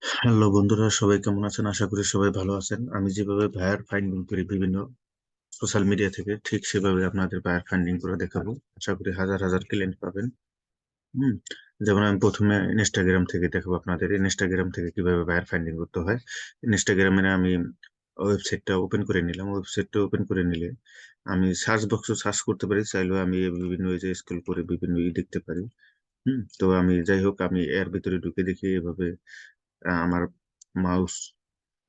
Hello বন্ধুরা, সবাই কেমন আছেন? আশা করি সবাই ভালো আছেন। আমি যেভাবে বায়ার ফাইন্ডিং করি বিভিন্ন সোশ্যাল মিডিয়া থেকে, ঠিক সেভাবে আপনাদের বায়ার ফাইন্ডিং করে দেখাবো। আশা করি হাজার হাজার ক্লায়েন্ট পাবেন। হুম। যেমন আমি প্রথমে ইনস্টাগ্রাম থেকে দেখাবো আপনাদের ইনস্টাগ্রাম থেকে কিভাবে বায়ার ফাইন্ডিং করতে হয়। ইনস্টাগ্রামে আমি ওয়েবসাইটটা ওপেন করে নিলাম। ওয়েবসাইটটা ওপেন করে নিলে আমি সার্চ বক্সে সার্চ করতে পারি, চাইলেও আমি বিভিন্ন ওই যে স্ক্রল করে বিভিন্ন দেখতে পারি। তো আমি যাই হোক, আমি এর ভিতরে ঢুকে দেখি এভাবে আমার মাউস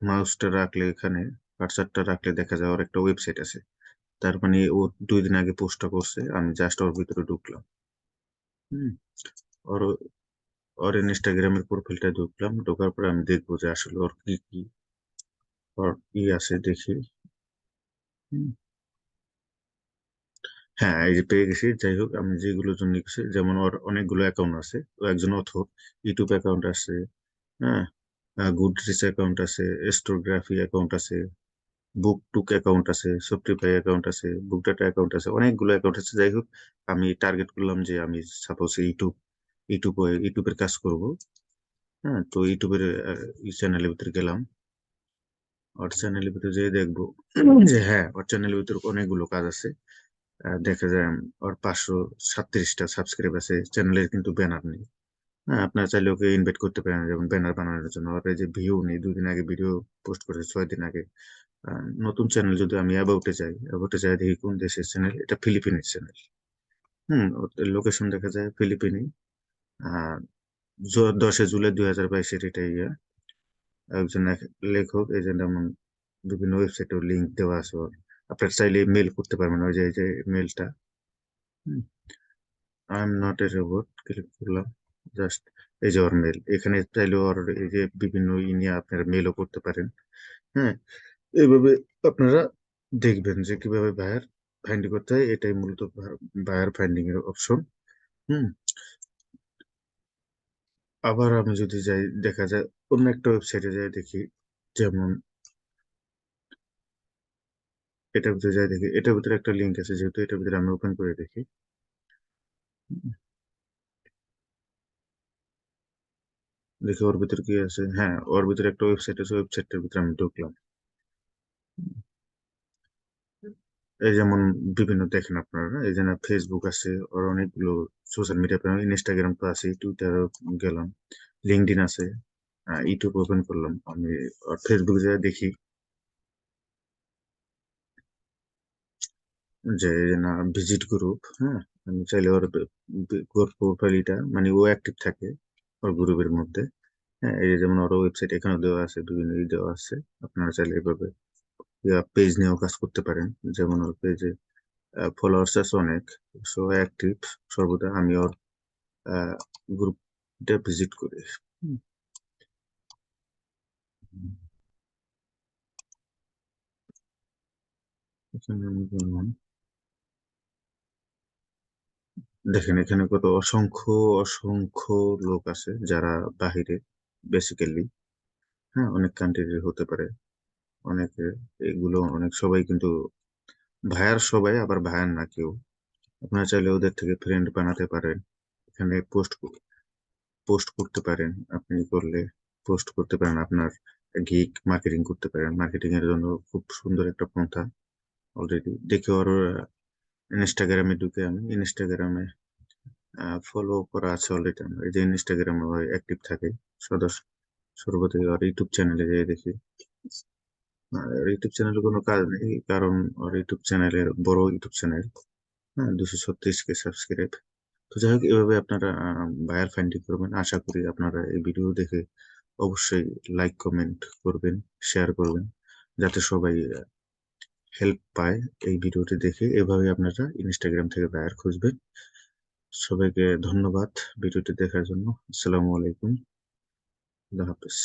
মাউসটা রাখলে এখানে, কার্সারটা রাখলে দেখা যায় ওর একটা ওয়েবসাইট আছে। তার মানে ও 2 দিন আগে পোস্টটা করছে, আমি জাস্ট ওর ভিতরে ঢুকলাম। হুম। ওর ওর ইনস্টাগ্রামের প্রোফাইলটা ঢুকলাম, ঢোকার পরে আমি দেখবো যে আসলে ওর কি কি ওর কি আছে দেখি। হুম। হ্যাঁ, এই যে পেয়ে গেছি। যাই হোক, আমি যেগুলোর জন্য লিখছি, যেমন ওর অনেকগুলো অ্যাকাউন্ট আছে। ও একজন অথর। ইউটিউব অ্যাকাউন্ট আছে। হ্যাঁ। গুডরিচ অ্যাকাউন্ট আছে। স্টোরগ্রাফি অ্যাকাউন্ট আছে। বুক টুক অ্যাকাউন্ট আছে, শপিফাই অ্যাকাউন্ট আছে, বুক ডাটা অ্যাকাউন্ট আছে, অনেকগুলো অ্যাকাউন্ট আছে। যাই হোক, আমি টার্গেট করলাম যে আমি সাপোজ ইউটিউবের কাজ করব। হ্যাঁ, তো ইউটিউবের চ্যানেলের ভিতরে গেলাম। ওর চ্যানেলের ভিতরে যেয়ে দেখবো যে হ্যাঁ, ওর চ্যানেলের ভিতরে অনেকগুলো কাজ আছে। দেখা যায় ওর 537টা সাবস্ক্রাইব আছে, চ্যানেলের কিন্তু ব্যানার নেই। হ্যাঁ, আপনারা চাইলে ওকে ইনভাইট করতে পারেন, যেমন ব্যানার বানানোর জন্য। ওর এই যে ভিউ নেই, 2 দিন আগে ভিডিও পোস্ট করেছে, 6 দিন আগে। নতুন চ্যানেল যদি আমি অ্যাবাউটে যাই দেখি কোন দেশের চ্যানেল, এটা ফিলিপিনের চ্যানেল। লোকেশন দেখা যায় ফিলিপিনি। আহ 10 জুলাই 2022-এর এটা ইয়ে। একজন লেখক, এই যে যেমন বিভিন্ন ওয়েবসাইটে লিঙ্ক দেওয়া আছে ওর। আপনার চাইলে মেল করতে পারবেন, ওই যে এই যে মেলটা। I am not a robot, click করলাম। জাস্ট এই যে ওর মেল, এখানে চাইলে ওর এই যে বিভিন্ন নিয়ে আপনারা মেলও করতে পারেন। হ্যাঁ। এইভাবে আপনারা দেখবেন যে কিভাবে বায়ার ফাইন্ডিং করতে হয়। এটাই মূলত বায়ার ফাইন্ডিং এর অপশন। হুম। আবার আমি যদি যাই, দেখা যায় অন্য একটা ওয়েবসাইটে যাই দেখি, যেমন এটার ভিতরে যাই দেখি, এটার ভিতরে একটা লিঙ্ক আছে, যেহেতু এটার ভিতরে আমি ওপেন করে দেখি। দেখি ওর ভিতরে কি আছে। হ্যাঁ, ওর ভিতরে একটা ওয়েবসাইট আছে, ওয়েবসাইটের ভিতরে আমি ঢুকলাম। এই যেমন বিভিন্ন দেখেন আপনারা, এই যে না ফেসবুক আছে, ওর অনেকগুলো সোশ্যাল মিডিয়া, ইনস্টাগ্রাম তো আছে, টুইটার গেলাম, লিঙ্কডইন আছে। ইউটিউব ওপেন করলাম আমি। ফেসবুকে যা দেখি যে না ভিজিট গ্রুপ। হ্যাঁ, আমি চাইলে ওর প্রোফাইলটা মানে ও অ্যাক্টিভ থাকে ওর গ্রুপের মধ্যে। হ্যাঁ, এই যে যেমন ওর ওয়েবসাইট এখানে দেওয়া আছে, বিভিন্ন দেওয়া আছে। আপনারা চাইলে এভাবে পেজ নিয়েও কাজ করতে পারেন। যেমন ওর পেজে ফলোয়ার্স আছে অনেক, সো অ্যাক্টিভ সর্বদা। আমি ওর গ্রুপটা ভিজিট করি। হুম। এখানে আমি যেমন দেখেন, এখানে কত অসংখ্য অসংখ্য লোক আছে যারা বাহিরে, বেসিক্যালি। হ্যাঁ, অনেক কান্ট্রির হতে পারে, অনেকে। এগুলো অনেক সবাই কিন্তু ভায়ার, সবাই আবার ভায়ার না কেউ। আপনারা চাইলে ওদের থেকে ফ্রেন্ড বানাতে পারেন। এখানে পোস্ট করতে পারেন। আপনি করলে পোস্ট করতে পারেন, আপনার গিগ মার্কেটিং করতে পারেন। মার্কেটিং এর জন্য খুব সুন্দর একটা পন্থা। অলরেডি দেখি ওর ইনস্টাগ্রামে ঢুকে, আমি ইনস্টাগ্রামে ফলো করা আছে অলরেডি। আমার এই যে ইনস্টাগ্রামে অ্যাক্টিভ থাকে সদস্য সর্বদাই। আর ইউটিউব চ্যানেলে যেয়ে দেখি, আর ইউটিউব চ্যানেলে কোনো কাজ নেই, কারণ ওর ইউটিউব চ্যানেলের বড় ইউটিউব চ্যানেল। হ্যাঁ, 236K সাবস্ক্রাইব। তো যাই হোক, এভাবে আপনারা বায়ার ফাইন্ডিং করবেন। আশা করি আপনারা এই ভিডিও দেখে অবশ্যই লাইক কমেন্ট করবেন, শেয়ার করবেন, যাতে সবাই হেল্প পায়। এই ভিডিওটি দেখে এভাবে আপনারা ইনস্টাগ্রাম থেকে বায়ার খুঁজবেন। সবাইকে ধন্যবাদ ভিডিওটি দেখার জন্য। আসসালামু আলাইকুম। আল্লাহ হাফেজ।